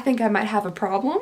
think I might have a problem.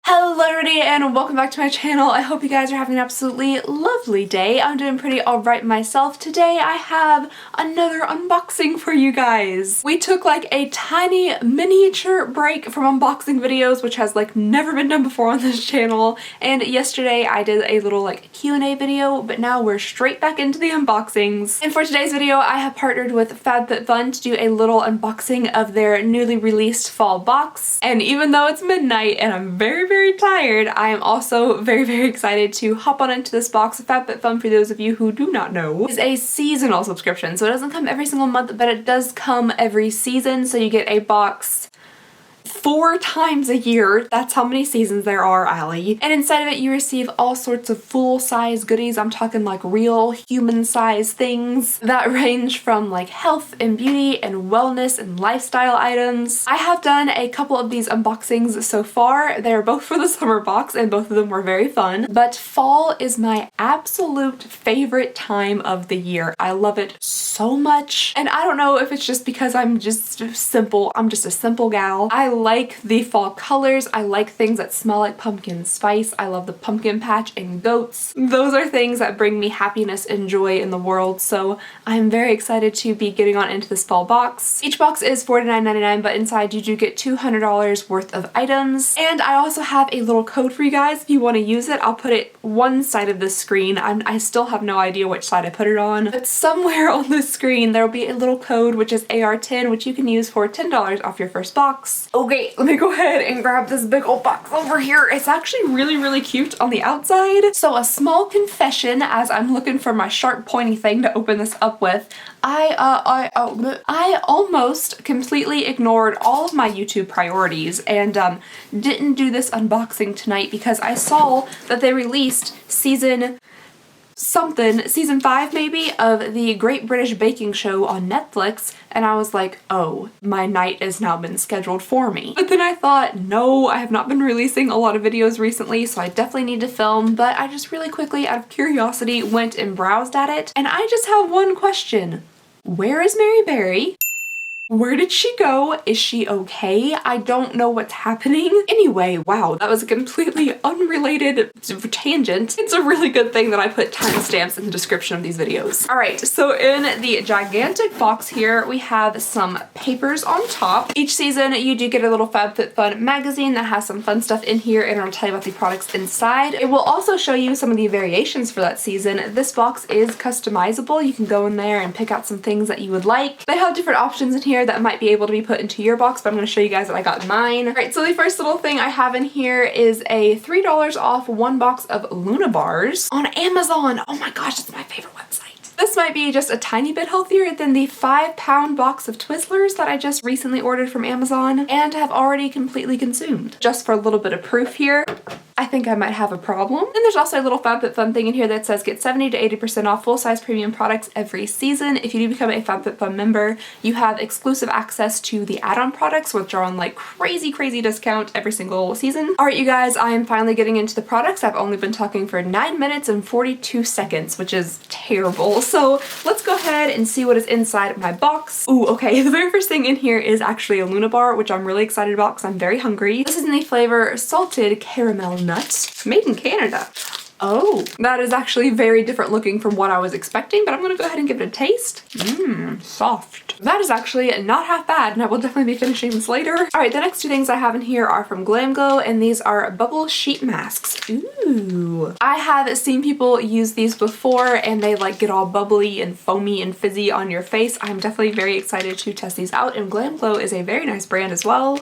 Hello everybody and welcome back to my channel. I hope you guys are having an absolutely lovely day. I'm doing pretty alright myself. Today I have another unboxing for you guys. We took like a tiny miniature break from unboxing videos, which has like never been done before on this channel, and yesterday I did a little like Q&A video, but now we're straight back into the unboxings. And for today's video I have partnered with FabFitFun to do a little unboxing of their newly released fall box. And even though it's midnight and I'm very tired, I am also very excited to hop on into this box. FabFitFun, for those of you who do not know, is a seasonal subscription. So it doesn't come every single month, but it does come every season. So you get a box 4 times a year. That's how many seasons there are, Allie. And inside of it you receive all sorts of full-size goodies. I'm talking like real human-size things that range from like health and beauty and wellness and lifestyle items. I have done a couple of these unboxings so far. They're both for the summer box and both of them were very fun. But fall is my absolute favorite time of the year. I love it so much. And I don't know if it's just because I'm just a simple gal. I like the fall colors. I like things that smell like pumpkin spice. I love the pumpkin patch and goats. Those are things that bring me happiness and joy in the world, so I'm very excited to be getting on into this fall box. Each box is $49.99, but inside you do get $200 worth of items. And I also have a little code for you guys if you want to use it. I'll put it one side of the screen. I still have no idea which side I put it on, but somewhere on the screen there will be a little code which is AR10, which you can use for $10 off your first box. Okay, let me go ahead and grab this big old box over here. It's actually really cute on the outside. So a small confession as I'm looking for my sharp pointy thing to open this up with. I almost completely ignored all of my YouTube priorities and didn't do this unboxing tonight because I saw that they released season 5 maybe of the Great British Baking Show on Netflix, and I was like, oh, my night has now been scheduled for me. But then I thought, no, I have not been releasing a lot of videos recently, so I definitely need to film. But I just really quickly, out of curiosity, went and browsed at it, and I just have one question. Where is Mary Berry? Where did she go? Is she okay? I don't know what's happening. Anyway, wow, that was a completely unrelated tangent. It's a really good thing that I put timestamps in the description of these videos. All right, so in the gigantic box here, we have some papers on top. Each season, you do get a little FabFitFun magazine that has some fun stuff in here, and I'll tell you about the products inside. It will also show you some of the variations for that season. This box is customizable. You can go in there and pick out some things that you would like. They have different options in here that might be able to be put into your box, but I'm going to show you guys what I got in mine. Alright, so the first little thing I have in here is a $3 off 1 box of Luna bars on Amazon. Oh my gosh, it's my favorite website. This might be just a tiny bit healthier than the 5-pound box of Twizzlers that I just recently ordered from Amazon and have already completely consumed. Just for a little bit of proof here, I think I might have a problem. And there's also a little FabFitFun thing in here that says get 70 to 80% off full-size premium products every season. If you do become a FabFitFun member, you have exclusive access to the add-on products, which are on like crazy discount every single season. Alright you guys, I am finally getting into the products. I've only been talking for 9 minutes and 42 seconds, which is terrible. So let's go ahead and see what is inside of my box. Ooh, okay, the very first thing in here is actually a Luna bar, which I'm really excited about because I'm very hungry. This is in the flavor Salted Caramel Nuts, made in Canada. Oh, that is actually very different looking from what I was expecting, but I'm gonna go ahead and give it a taste. Mmm, soft. That is actually not half bad, and I will definitely be finishing this later. All right, the next 2 things I have in here are from Glam Glow, and these are bubble sheet masks. Ooh. I have seen people use these before, and they like get all bubbly and foamy and fizzy on your face. I'm definitely very excited to test these out, and Glam Glow is a very nice brand as well.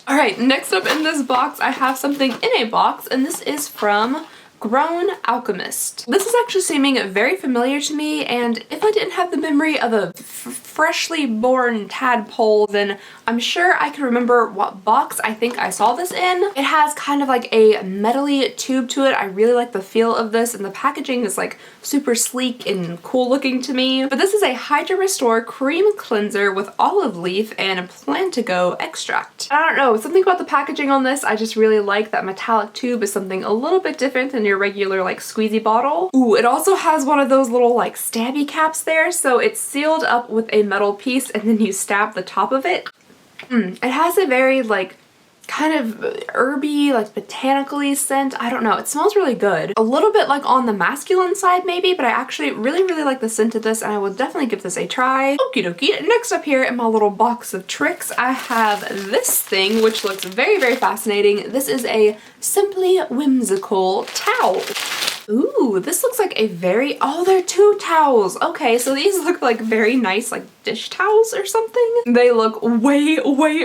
Alright, next up in this box, I have something in a box, and this is from Grown Alchemist. This is actually seeming very familiar to me, and if I didn't have the memory of a freshly born tadpole, then I'm sure I could remember what box I think I saw this in. It has kind of like a metally tube to it. I really like the feel of this, and the packaging is like super sleek and cool looking to me. But this is a Hydra Restore Cream Cleanser with olive leaf and Plantigo extract. I don't know, something about the packaging on this, I just really like that metallic tube is something a little bit different than your regular like squeezy bottle. Ooh, it also has one of those little like stabby caps there, so it's sealed up with a metal piece and then you stab the top of it. It has a very like kind of herby, like botanically scent. I don't know. It smells really good. A little bit like on the masculine side maybe, but I actually really like the scent of this and I will definitely give this a try. Okie dokie. Next up here in my little box of tricks, I have this thing which looks very fascinating. This is a Simply Whimsical towel. Ooh, this looks like a very, oh, they're 2 towels. Okay, so these look like very nice, like dish towels or something. They look way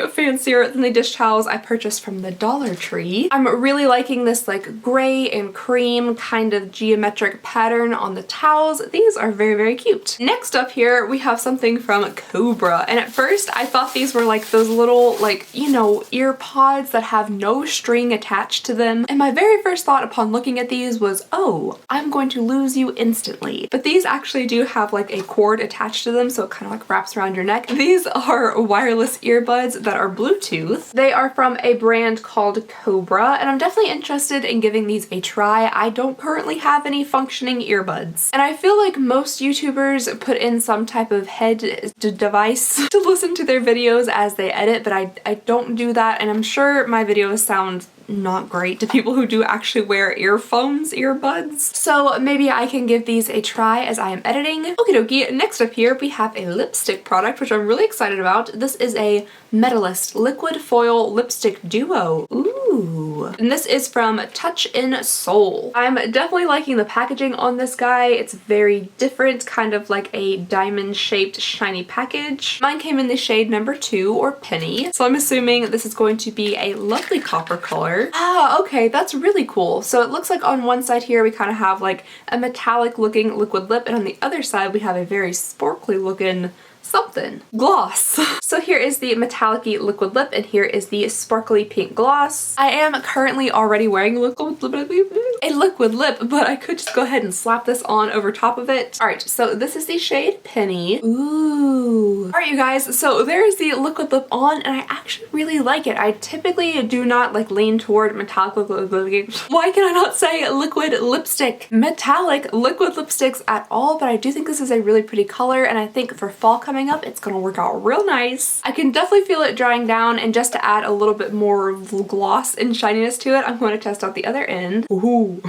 fancier than the dish towels I purchased from the Dollar Tree. I'm really liking this like gray and cream kind of geometric pattern on the towels. These are very cute. Next up here, we have something from Cobra. And at first I thought these were like those little like, you know, ear pods that have no string attached to them. And my very first thought upon looking at these was, oh, I'm going to lose you instantly. But these actually do have like a cord attached to them, so it kind of like wraps around your neck. These are wireless earbuds that are Bluetooth. They are from a brand called Cobra, and I'm definitely interested in giving these a try. I don't currently have any functioning earbuds. And I feel like most YouTubers put in some type of head device to listen to their videos as they edit, but I don't do that, and I'm sure my videos sound not great to people who do actually wear earbuds. So maybe I can give these a try as I am editing. Okie dokie, next up here we have a lipstick product which I'm really excited about. This is a Medalist Liquid Foil Lipstick Duo. Ooh. And this is from Touch in Soul. I'm definitely liking the packaging on this guy. It's very different, kind of like a diamond shaped shiny package. Mine came in the shade number 2 or Penny. So I'm assuming this is going to be a lovely copper color. Ah, okay, that's really cool. So it looks like on one side here we kind of have like a metallic looking liquid lip, and on the other side we have a very sparkly looking something. Gloss. So here is the metallic-y liquid lip and here is the sparkly pink gloss. I am currently already wearing a liquid lip, but I could just go ahead and slap this on over top of it. Alright, so this is the shade Penny. Ooh. Alright you guys, so there's the liquid lip on and I actually really like it. I typically do not like lean toward metallic liquid. Why can I not say liquid lipstick? Metallic liquid lipsticks at all, but I do think this is a really pretty color and I think for fall coming up it's gonna work out real nice. I can definitely feel it drying down, and just to add a little bit more gloss and shininess to it, I'm going to test out the other end. Ooh.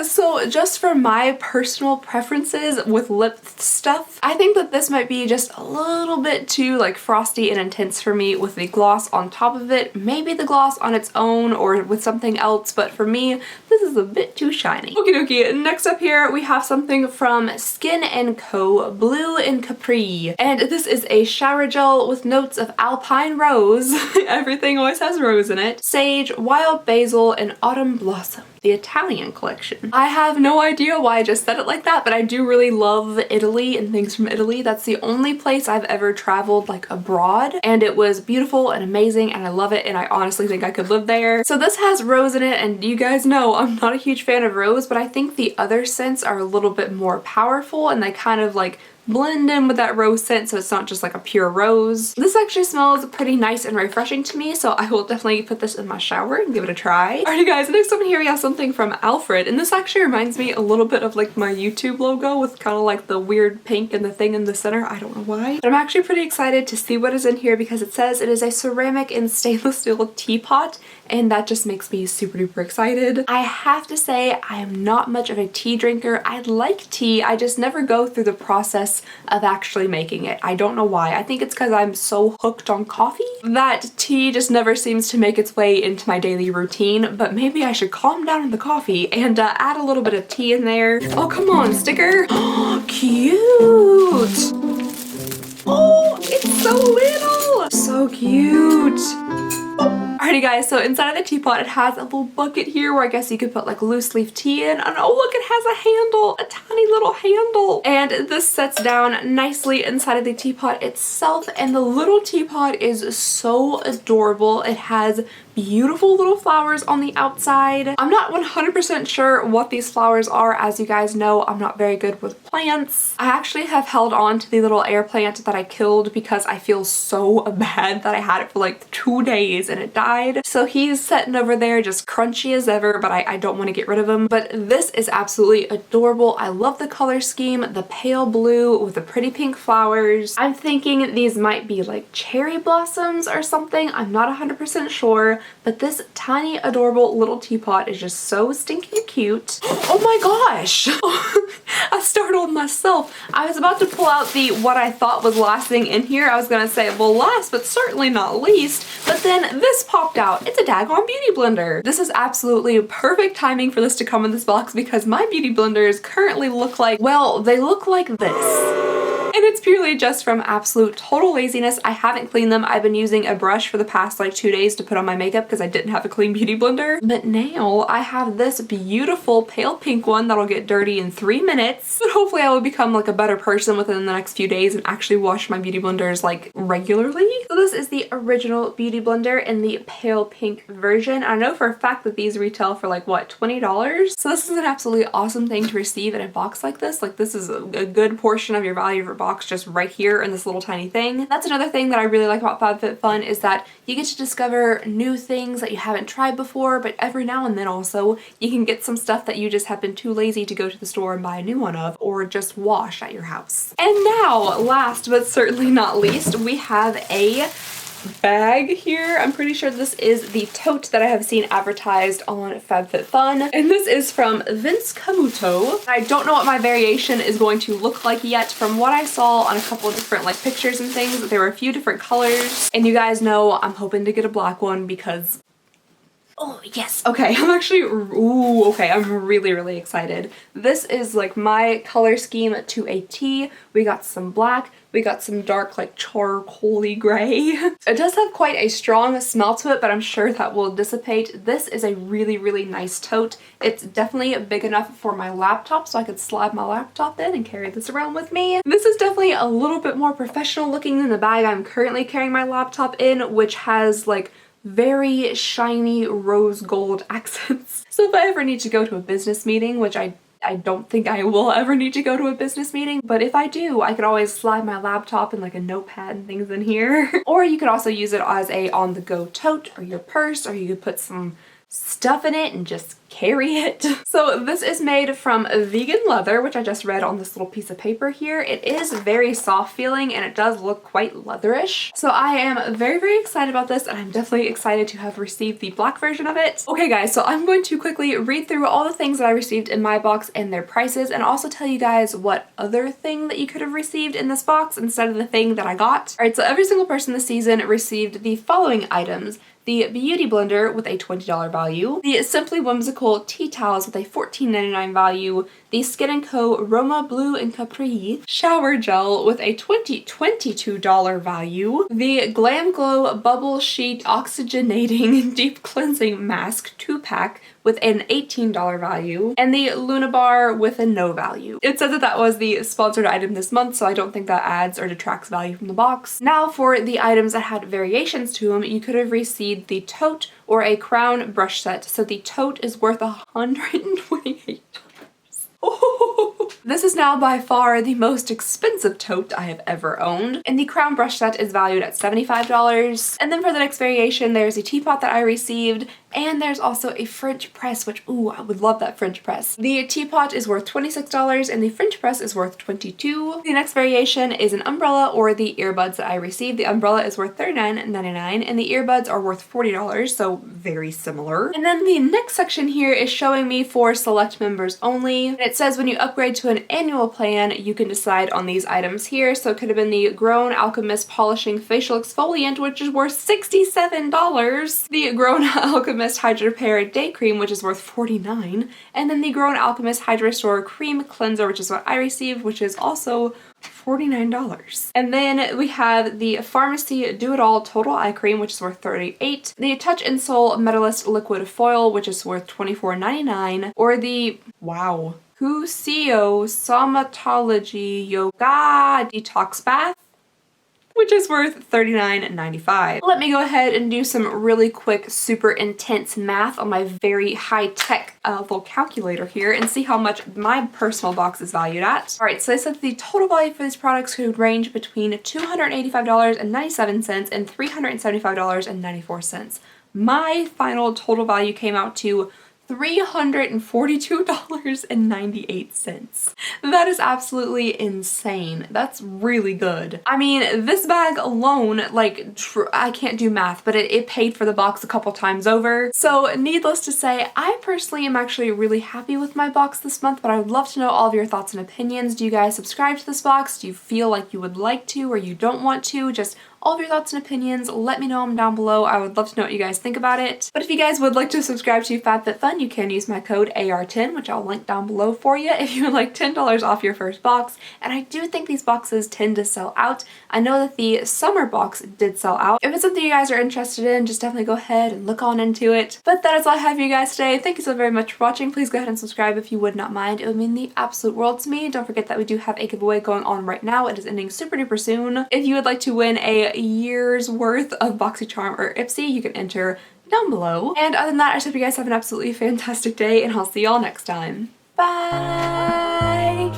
So just for my personal preferences with lip stuff, I think that this might be just a little bit too like frosty and intense for me with the gloss on top of it. Maybe the gloss on its own or with something else, but for me this is a bit too shiny. Okie dokie, next up here we have something from Skin & Co. Blue and Capri. And this is a shower gel with notes of alpine rose. Everything always has rose in it. Sage, wild basil, and autumn blossom. The Italian collection. I have no idea why I just said it like that, but I do really love Italy and things from Italy. That's the only place I've ever traveled like abroad, and it was beautiful and amazing and I love it and I honestly think I could live there. So this has rose in it, and you guys know I'm not a huge fan of rose, but I think the other scents are a little bit more powerful and they kind of like blend in with that rose scent, so it's not just like a pure rose. This actually smells pretty nice and refreshing to me, so I will definitely put this in my shower and give it a try. Alrighty guys, next up here we have something from Alfred, and this actually reminds me a little bit of like my YouTube logo with kind of like the weird pink and the thing in the center. I don't know why. But I'm actually pretty excited to see what is in here because it says it is a ceramic and stainless steel teapot, and that just makes me super duper excited. I have to say I am not much of a tea drinker. I like tea, I just never go through the process of actually making it. I don't know why. I think it's because I'm so hooked on coffee that tea just never seems to make its way into my daily routine, but maybe I should calm down on the coffee and add a little bit of tea in there. Oh, come on, sticker. Oh, cute. Oh, it's so little. So cute. Alrighty guys, so inside of the teapot it has a little bucket here where I guess you could put like loose leaf tea in, and oh look, it has a handle, a tiny little handle, and this sets down nicely inside of the teapot itself, and the little teapot is so adorable. It has beautiful little flowers on the outside. I'm not 100% sure what these flowers are. As you guys know, I'm not very good with plants. I actually have held on to the little air plant that I killed because I feel so bad that I had it for like 2 days and it died. died. So he's sitting over there just crunchy as ever, but I don't want to get rid of him. But this is absolutely adorable. I love the color scheme, the pale blue with the pretty pink flowers. I'm thinking these might be like cherry blossoms or something. I'm not 100% sure, but this tiny adorable little teapot is just so stinking cute. Oh my gosh! I startled myself. I was about to pull out the what I thought was last thing in here. I was gonna say, well, last but certainly not least, but then this popped out. It's a daggone beauty blender. This is absolutely perfect timing for this to come in this box because my beauty blenders currently look like, well, they look like this. And it's purely just from absolute total laziness. I haven't cleaned them. I've been using a brush for the past like 2 days to put on my makeup because I didn't have a clean beauty blender. But now I have this beautiful pale pink one that'll get dirty in 3 minutes. But hopefully I will become like a better person within the next few days and actually wash my beauty blenders like regularly. So this is the original beauty blender in the pale pink version. I know for a fact that these retail for like what, $20? So this is an absolutely awesome thing to receive in a box like this. Like this is a good portion of your value of your box just right here in this little tiny thing. That's another thing that I really like about FabFitFun is that you get to discover new things that you haven't tried before, but every now and then also you can get some stuff that you just have been too lazy to go to the store and buy a new one of or just wash at your house. And now, last but certainly not least, we have a bag here. I'm pretty sure this is the tote that I have seen advertised on FabFitFun, and this is from Vince Camuto. I don't know what my variation is going to look like yet. From what I saw on a couple of different like pictures and things, there were a few different colors, and you guys know I'm hoping to get a black one because oh, yes. Okay, I'm actually, ooh, okay, I'm really excited. This is like my color scheme to a T. We got some black, we got some dark like charcoaly gray. It does have quite a strong smell to it, but I'm sure that will dissipate. This is a really nice tote. It's definitely big enough for my laptop so I could slide my laptop in and carry this around with me. This is definitely a little bit more professional looking than the bag I'm currently carrying my laptop in, which has like very shiny rose gold accents. So if I ever need to go to a business meeting, which I don't think I will ever need to go to a business meeting, but if I do, I could always slide my laptop and like a notepad and things in here. Or you could also use it as a on-the-go tote or your purse, or you could put some stuff in it and just carry it. So this is made from vegan leather, which I just read on this little piece of paper here. It is very soft feeling and it does look quite leatherish. So I am very excited about this, and I'm definitely excited to have received the black version of it. Okay guys, so I'm going to quickly read through all the things that I received in my box and their prices, and also tell you guys what other thing that you could have received in this box instead of the thing that I got. Alright, so every single person this season received the following items: the beauty blender with a $20 value, the Simply Whimsical tea towels with a $14.99 value, the Skin & Co. Roma Blue and Capri shower gel with a $22 value, the Glam Glow Bubble Sheet Oxygenating Deep Cleansing Mask 2-pack with an $18 value, and the Luna Bar with a no value. It said that that was the sponsored item this month, so I don't think that adds or detracts value from the box. Now for the items that had variations to them, you could have received the tote or a crown brush set. So the tote is worth $128. Oh, this is now by far the most expensive tote I have ever owned, and the crown brush set is valued at $75. And then for the next variation, there's a teapot that I received, and there's also a French press, which, ooh, I would love that French press. The teapot is worth $26 and the French press is worth $22. The next variation is an umbrella or the earbuds that I received. The umbrella is worth $39.99 and the earbuds are worth $40, so very similar. And then the next section here is showing me for select members only. And it says when you upgrade to an annual plan, you can decide on these items here. So it could have been the Grown Alchemist Polishing Facial Exfoliant, which is worth $67. The Grown Alchemist Hydra Repair Day Cream, which is worth $49, and then the Grown Alchemist Hydra Restore Cream Cleanser, which is what I received, which is also $49. And then we have the Pharmacy Do It All Total Eye Cream, which is worth $38, the Touch and Soul Metalist Liquid Foil, which is worth $24.99, or the, wow, Husio Somatology Yoga Detox Bath. which is worth $39.95. Let me go ahead and do some really quick, super intense math on my very high-tech little calculator here and see how much my personal box is valued at. Alright, so I said the total value for these products could range between $285.97 and $375.94. My final total value came out to $342.98. That is absolutely insane. That's really good. I mean, this bag alone, like, I can't do math, but it paid for the box a couple times over. So needless to say, I personally am actually really happy with my box this month, but I would love to know all of your thoughts and opinions. Do you guys subscribe to this box? Do you feel like you would like to or you don't want to? Just all of your thoughts and opinions, let me know them down below. I would love to know what you guys think about it. But if you guys would like to subscribe to FabFitFun, you can use my code AR10, which I'll link down below for you if you would like $10 off your first box. And I do think these boxes tend to sell out. I know that the summer box did sell out. If it's something you guys are interested in, just definitely go ahead and look on into it. But that is all I have for you guys today. Thank you so very much for watching. Please go ahead and subscribe if you would not mind. It would mean the absolute world to me. Don't forget that we do have a giveaway going on right now. It is ending super duper soon. If you would like to win a year's worth of BoxyCharm or Ipsy, you can enter down below. And other than that, I just hope you guys have an absolutely fantastic day, and I'll see y'all next time. Bye!